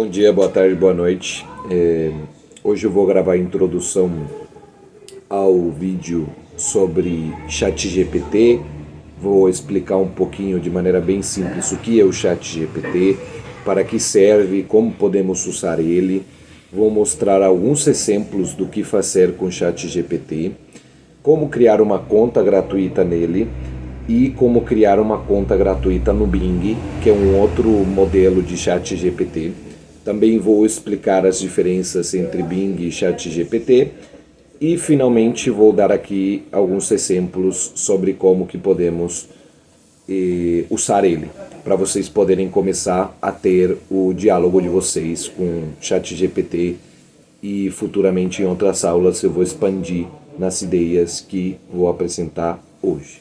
Bom dia, boa tarde, boa noite. Hoje eu vou gravar a introdução ao vídeo sobre ChatGPT. Vou explicar um pouquinho de maneira bem simples o que é o ChatGPT, para que serve, como podemos usar ele. Vou mostrar alguns exemplos do que fazer com o ChatGPT, como criar uma conta gratuita nele e como criar uma conta gratuita no Bing, que é um outro modelo de ChatGPT. Também vou explicar as diferenças entre Bing e ChatGPT e finalmente vou dar aqui alguns exemplos sobre como que podemos usar ele, para vocês poderem começar a ter o diálogo de vocês com ChatGPT e futuramente em outras aulas eu vou expandir nas ideias que vou apresentar hoje.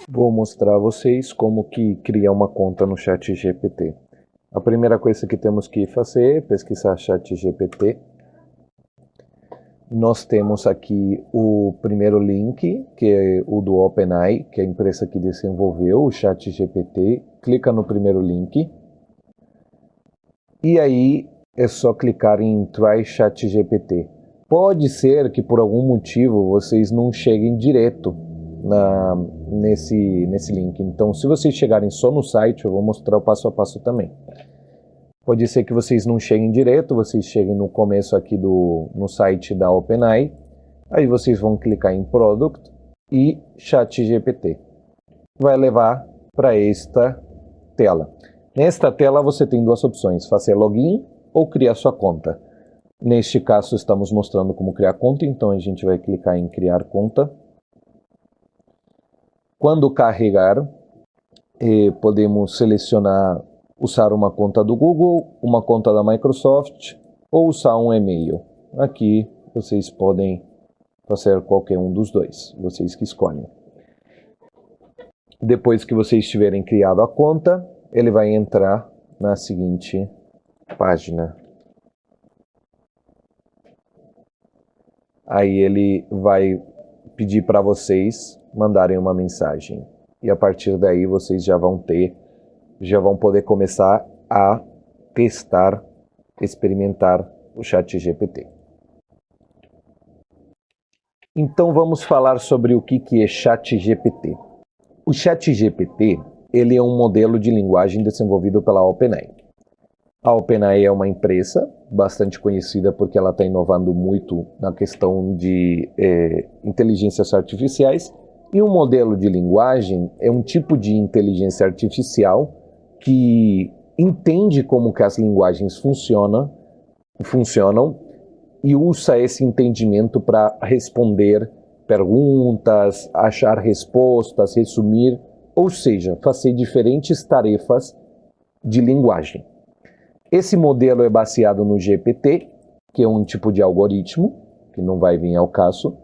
Vou mostrar a vocês como que criar uma conta no ChatGPT. A primeira coisa que temos que fazer é pesquisar ChatGPT. Nós temos aqui o primeiro link, que é o do OpenAI, que é a empresa que desenvolveu o ChatGPT. Clica no primeiro link. E aí é só clicar em Try ChatGPT. Pode ser que por algum motivo vocês não cheguem direto nesse link. Então, se vocês chegarem só no site, eu vou mostrar o passo a passo também. Pode ser que vocês não cheguem direto, vocês cheguem no começo aqui no site da OpenAI. Aí vocês vão clicar em Product e ChatGPT. Vai levar para esta tela. Nesta tela você tem duas opções, fazer login ou criar sua conta. Neste caso estamos mostrando como criar conta, então a gente vai clicar em criar conta. Quando carregar, podemos selecionar usar uma conta do Google, uma conta da Microsoft ou usar um e-mail. Aqui vocês podem fazer qualquer um dos dois, vocês que escolhem. Depois que vocês tiverem criado a conta, ele vai entrar na seguinte página. Aí ele vai pedir para vocês mandarem uma mensagem. E a partir daí vocês já vão poder começar a testar, experimentar o ChatGPT. Então vamos falar sobre o que é ChatGPT. O ChatGPT, ele é um modelo de linguagem desenvolvido pela OpenAI. A OpenAI é uma empresa bastante conhecida porque ela está inovando muito na questão de inteligências artificiais, e um modelo de linguagem é um tipo de inteligência artificial que entende como que as linguagens funcionam e usa esse entendimento para responder perguntas, achar respostas, resumir, ou seja, fazer diferentes tarefas de linguagem. Esse modelo é baseado no GPT, que é um tipo de algoritmo, que não vai vir ao caso,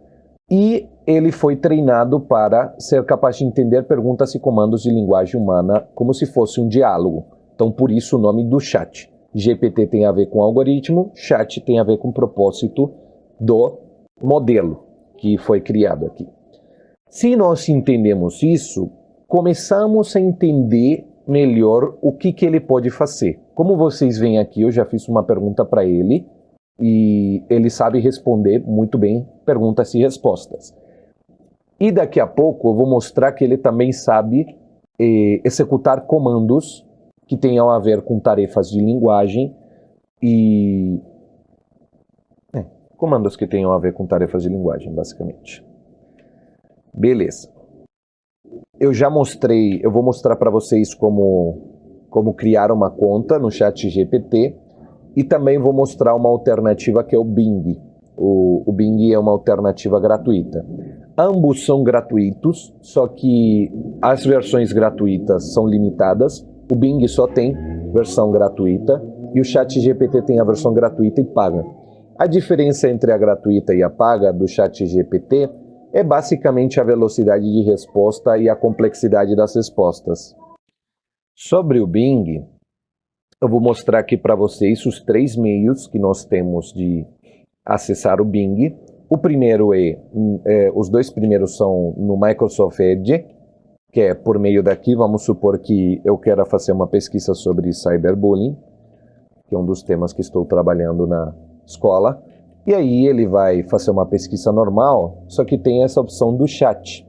e ele foi treinado para ser capaz de entender perguntas e comandos de linguagem humana como se fosse um diálogo. Então, por isso o nome do chat. GPT tem a ver com algoritmo, chat tem a ver com o propósito do modelo que foi criado aqui. Se nós entendemos isso, começamos a entender melhor o que ele pode fazer. Como vocês veem aqui, eu já fiz uma pergunta para ele e ele sabe responder muito bem perguntas e respostas. E daqui a pouco eu vou mostrar que ele também sabe executar comandos que tenham a ver com tarefas de linguagem e comandos que tenham a ver com tarefas de linguagem, basicamente. Beleza. Eu vou mostrar para vocês como criar uma conta no ChatGPT e também vou mostrar uma alternativa que é o Bing. O Bing é uma alternativa gratuita. Ambos são gratuitos, só que as versões gratuitas são limitadas. O Bing só tem versão gratuita e o ChatGPT tem a versão gratuita e paga. A diferença entre a gratuita e a paga do ChatGPT é basicamente a velocidade de resposta e a complexidade das respostas. Sobre o Bing, eu vou mostrar aqui para vocês os 3 meios que nós temos de acessar o Bing. O primeiro os dois primeiros são no Microsoft Edge, que é por meio daqui. Vamos supor que eu quero fazer uma pesquisa sobre cyberbullying. que é um dos temas que estou trabalhando na escola. E aí ele vai fazer uma pesquisa normal, só que tem essa opção do chat.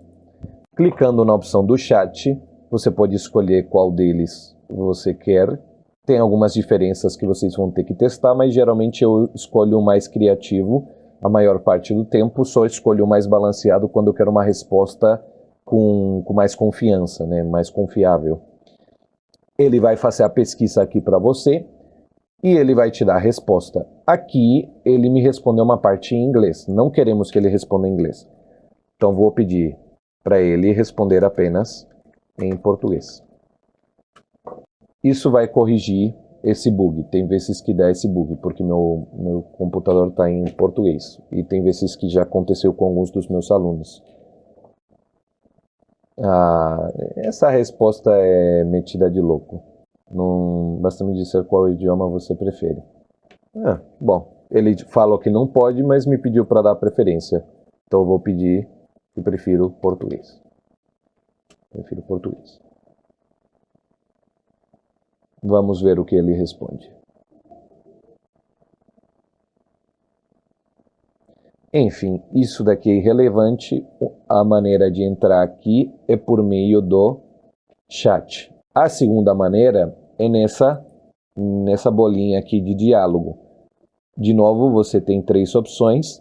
Clicando na opção do chat, você pode escolher qual deles você quer. Tem algumas diferenças que vocês vão ter que testar, mas geralmente eu escolho o mais criativo a maior parte do tempo, só escolho o mais balanceado quando eu quero uma resposta com mais confiança, né? Mais confiável. Ele vai fazer a pesquisa aqui para você e ele vai te dar a resposta. Aqui ele me respondeu uma parte em inglês, não queremos que ele responda em inglês. Então vou pedir para ele responder apenas em português. Isso vai corrigir esse bug. Tem vezes que dá esse bug, porque meu computador está em português. E tem vezes que já aconteceu com alguns dos meus alunos. Essa resposta é metida de louco. Não basta me dizer qual idioma você prefere. Bom, ele falou que não pode, mas me pediu para dar preferência. Então eu vou pedir que prefiro português. Prefiro português. Vamos ver o que ele responde. Enfim, isso daqui é irrelevante. A maneira de entrar aqui é por meio do chat. A segunda maneira é nessa bolinha aqui de diálogo. De novo, você tem 3 opções: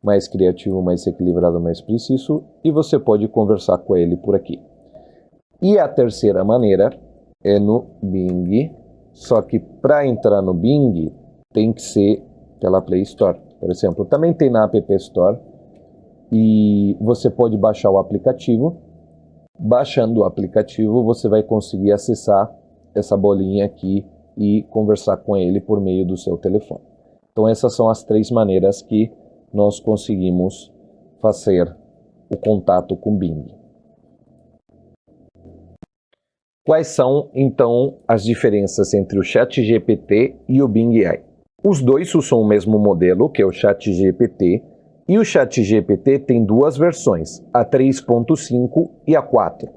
mais criativo, mais equilibrado, mais preciso, e você pode conversar com ele por aqui. E a terceira maneira é no Bing, só que para entrar no Bing tem que ser pela Play Store, por exemplo. Também tem na App Store e você pode baixar o aplicativo. Baixando o aplicativo, você vai conseguir acessar essa bolinha aqui e conversar com ele por meio do seu telefone. Então essas são as 3 maneiras que nós conseguimos fazer o contato com o Bing. Quais são, então, as diferenças entre o ChatGPT e o Bing AI? Os dois usam o mesmo modelo, que é o ChatGPT, e o ChatGPT tem 2 versões, a 3.5 e a 4.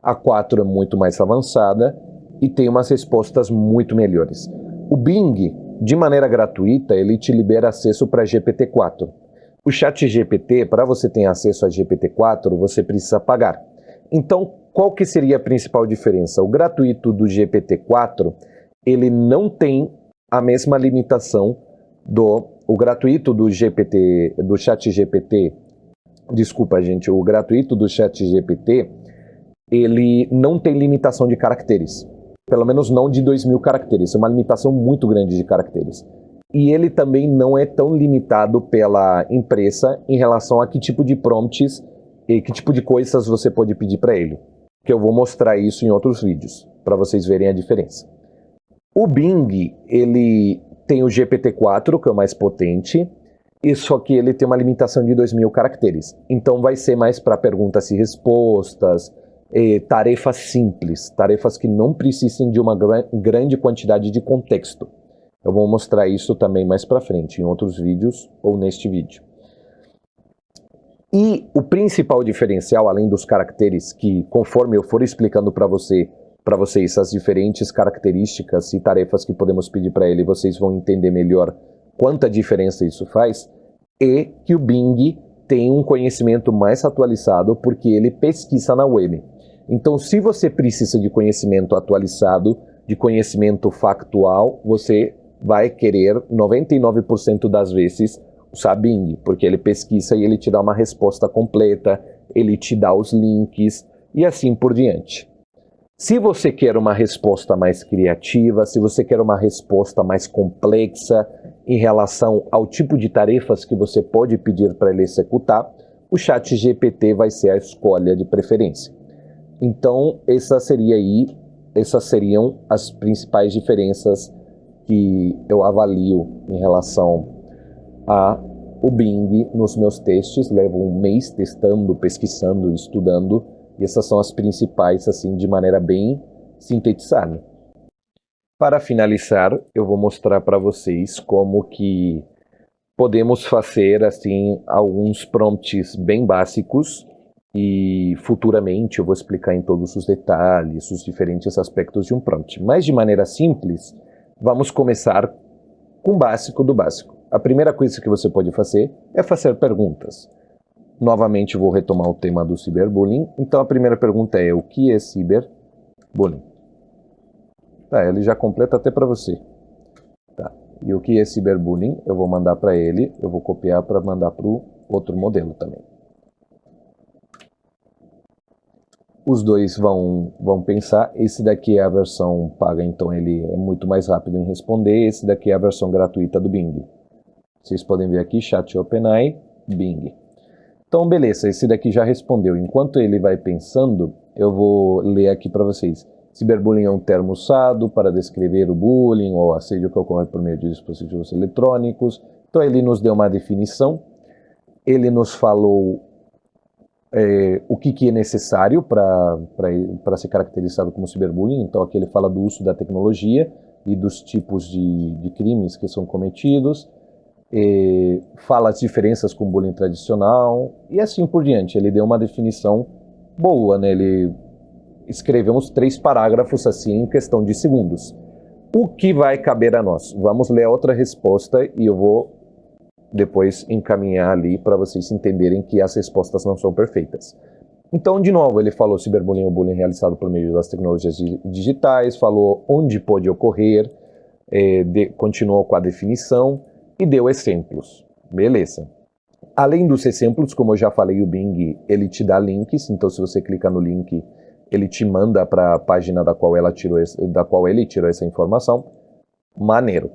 A 4 é muito mais avançada e tem umas respostas muito melhores. O Bing, de maneira gratuita, ele te libera acesso para GPT-4. O ChatGPT, para você ter acesso a GPT-4, você precisa pagar. Então, qual que seria a principal diferença? O gratuito do GPT-4, ele não tem a mesma limitação o gratuito do ChatGPT, desculpa gente, o gratuito do ChatGPT, ele não tem limitação de caracteres, pelo menos não de 2.000 caracteres, é uma limitação muito grande de caracteres. E ele também não é tão limitado pela empresa em relação a que tipo de prompts e que tipo de coisas você pode pedir para ele, que eu vou mostrar isso em outros vídeos, para vocês verem a diferença. O Bing, ele tem o GPT-4, que é o mais potente, e só que ele tem uma limitação de 2.000 caracteres. Então vai ser mais para perguntas e respostas, tarefas simples, tarefas que não precisem de uma grande quantidade de contexto. Eu vou mostrar isso também mais para frente, em outros vídeos ou neste vídeo. E o principal diferencial, além dos caracteres, que conforme eu for explicando para vocês as diferentes características e tarefas que podemos pedir para ele, vocês vão entender melhor quanta diferença isso faz, é que o Bing tem um conhecimento mais atualizado porque ele pesquisa na web. Então, se você precisa de conhecimento atualizado, de conhecimento factual, você vai querer 99% das vezes usar Bing, porque ele pesquisa e ele te dá uma resposta completa, ele te dá os links e assim por diante. Se você quer uma resposta mais criativa, se você quer uma resposta mais complexa em relação ao tipo de tarefas que você pode pedir para ele executar, o ChatGPT vai ser a escolha de preferência. Então, essas seriam as principais diferenças que eu avalio em relação ao Bing nos meus testes. Levo um mês testando, pesquisando, estudando, e essas são as principais, assim, de maneira bem sintetizada. Para finalizar, eu vou mostrar para vocês como que podemos fazer, assim, alguns prompts bem básicos, e futuramente eu vou explicar em todos os detalhes os diferentes aspectos de um prompt. Mas de maneira simples, vamos começar com o básico do básico. A primeira coisa que você pode fazer é fazer perguntas. Novamente vou retomar o tema do ciberbullying. Então a primeira pergunta é: o que é ciberbullying? Tá, ele já completa até para você. Tá. E o que é ciberbullying? Eu vou mandar para ele, eu vou copiar para mandar para o outro modelo também. Os dois vão pensar. Esse daqui é a versão paga, então ele é muito mais rápido em responder. Esse daqui é a versão gratuita do Bing. Vocês podem ver aqui, chat OpenAI, Bing. Então, beleza, esse daqui já respondeu. Enquanto ele vai pensando, eu vou ler aqui para vocês. Ciberbullying é um termo usado para descrever o bullying ou assédio que ocorre por meio de dispositivos eletrônicos. Então, ele nos deu uma definição. Ele nos falou o que é necessário para ser caracterizado como ciberbullying. Então, aqui ele fala do uso da tecnologia e dos tipos de crimes que são cometidos. Fala as diferenças com o bullying tradicional e assim por diante. Ele deu uma definição boa, né? Ele escreveu uns 3 parágrafos assim em questão de segundos. O que vai caber a nós? Vamos ler a outra resposta e eu vou depois encaminhar ali para vocês entenderem que as respostas não são perfeitas. Então, de novo, ele falou ciberbullying é o bullying realizado por meio das tecnologias digitais, falou onde pode ocorrer, continuou com a definição e deu exemplos. Beleza. Além dos exemplos, como eu já falei, o Bing, ele te dá links, então se você clicar no link, ele te manda para a página da qual ele tirou essa informação. Maneiro.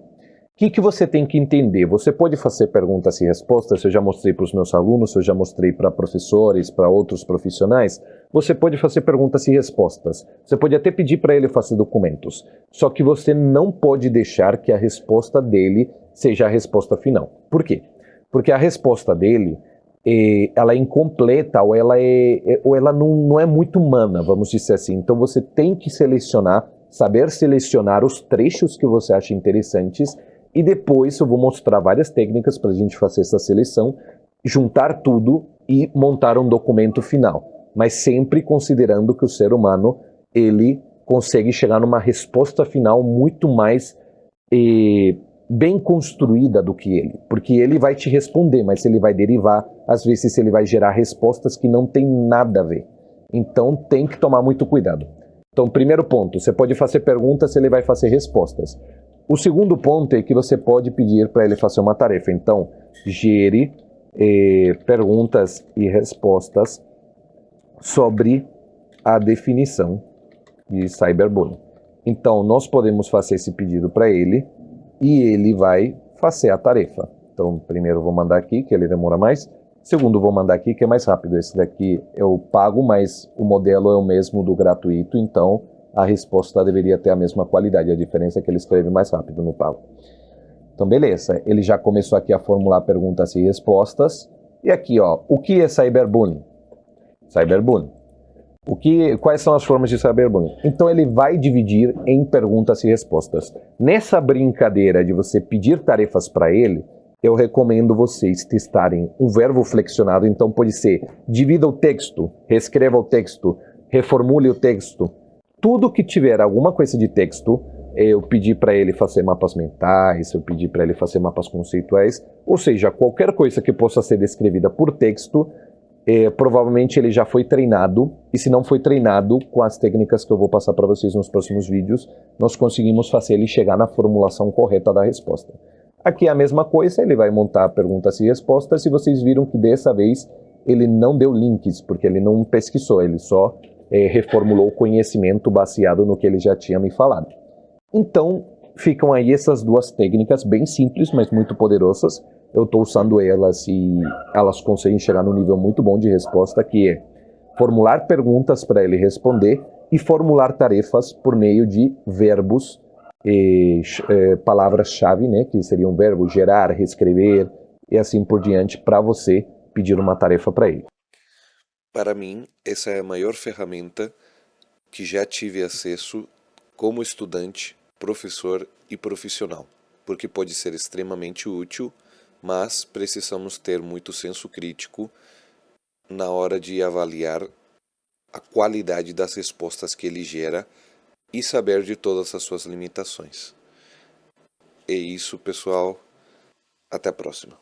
O que você tem que entender? Você pode fazer perguntas e respostas, eu já mostrei para os meus alunos, eu já mostrei para professores, para outros profissionais. Você pode fazer perguntas e respostas. Você pode até pedir para ele fazer documentos. Só que você não pode deixar que a resposta dele seja a resposta final. Por quê? Porque a resposta dele, ela é incompleta ou ela não é muito humana, vamos dizer assim. Então você tem que saber selecionar os trechos que você acha interessantes e depois eu vou mostrar várias técnicas para a gente fazer essa seleção, juntar tudo e montar um documento final. Mas sempre considerando que o ser humano, ele consegue chegar numa resposta final muito mais bem construída do que ele. Porque ele vai te responder, mas ele vai derivar, às vezes ele vai gerar respostas que não tem nada a ver. Então tem que tomar muito cuidado. Então, primeiro ponto, você pode fazer perguntas, ele vai fazer respostas. O segundo ponto é que você pode pedir para ele fazer uma tarefa. Então, gere perguntas e respostas sobre a definição de cyberbullying. Então, nós podemos fazer esse pedido para ele e ele vai fazer a tarefa. Então, primeiro vou mandar aqui, que ele demora mais. Segundo, vou mandar aqui, que é mais rápido. Esse daqui eu pago, mas o modelo é o mesmo do gratuito, então a resposta deveria ter a mesma qualidade. A diferença é que ele escreve mais rápido no pago. Então, beleza. Ele já começou aqui a formular perguntas e respostas. E aqui, ó, o que é cyberbullying? Cyberbullying. Quais são as formas de cyberbullying? Então, ele vai dividir em perguntas e respostas. Nessa brincadeira de você pedir tarefas para ele, eu recomendo vocês testarem um verbo flexionado. Então, pode ser divida o texto, reescreva o texto, reformule o texto. Tudo que tiver alguma coisa de texto, eu pedi para ele fazer mapas mentais, eu pedi para ele fazer mapas conceituais, ou seja, qualquer coisa que possa ser descrevida por texto, provavelmente ele já foi treinado, e se não foi treinado, com as técnicas que eu vou passar para vocês nos próximos vídeos, nós conseguimos fazer ele chegar na formulação correta da resposta. Aqui é a mesma coisa, ele vai montar perguntas e respostas, e vocês viram que dessa vez ele não deu links, porque ele não pesquisou, ele só reformulou o conhecimento baseado no que ele já tinha me falado. Então, ficam aí essas duas técnicas bem simples, mas muito poderosas. Eu estou usando elas e elas conseguem chegar num nível muito bom de resposta, que é formular perguntas para ele responder e formular tarefas por meio de verbos, palavras-chave, né, que seriam verbos gerar, reescrever e assim por diante, para você pedir uma tarefa para ele. Para mim, essa é a maior ferramenta que já tive acesso como estudante, professor e profissional, porque pode ser extremamente útil, mas precisamos ter muito senso crítico na hora de avaliar a qualidade das respostas que ele gera e saber de todas as suas limitações. É isso, pessoal. Até a próxima.